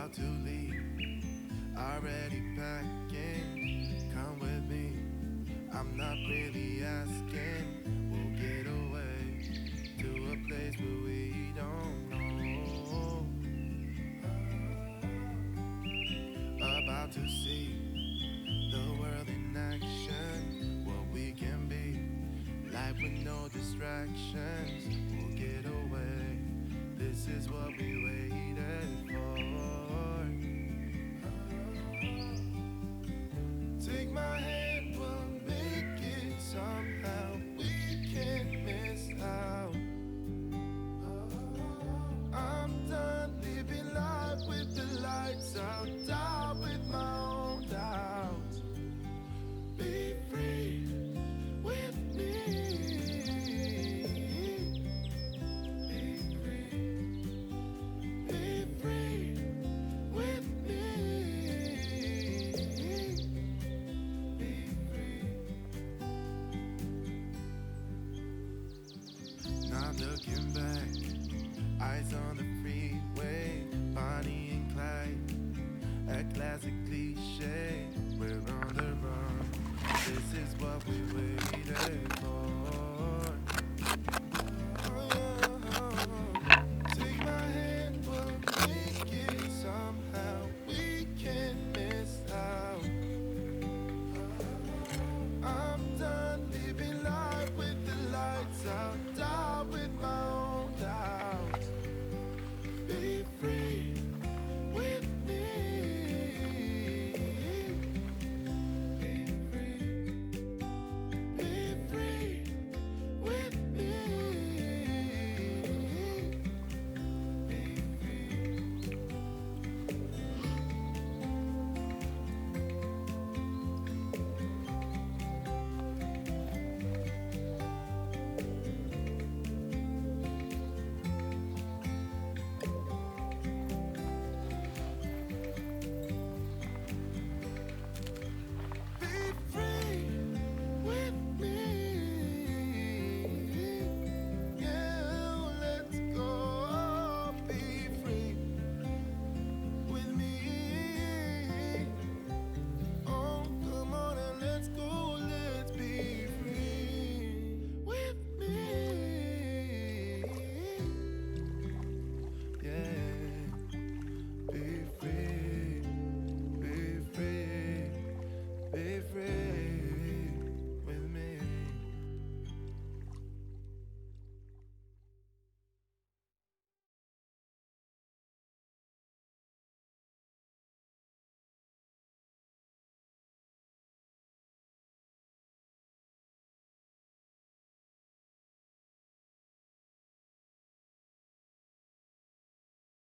about to leave, already packing. Come with me, I'm not really asking. We'll get away to a place where we don't know. About to see the world in action, what we can be, life with no distractions. We'll get away, this is what we waited for. Take my hand, we'll make it somehow. We can't miss out. I'm done living life with the lights out, die with my own doubts. Be free with me. Be free. Be free with me. Be free. Not looking back, eyes on the freeway, Bonnie and Clyde, a classic cliche. We're on the run, this is what we waited for. Take my hand, we'll make it somehow. We can't miss out. I'm done living life with the lights out, die with my own doubts. Be free with me. Be free. Be free with me. Be free. Be free with me. Yeah, let's go. Be free with me. Oh, come on and let's go. Let's be free with me. Yeah, be free, be free, be free.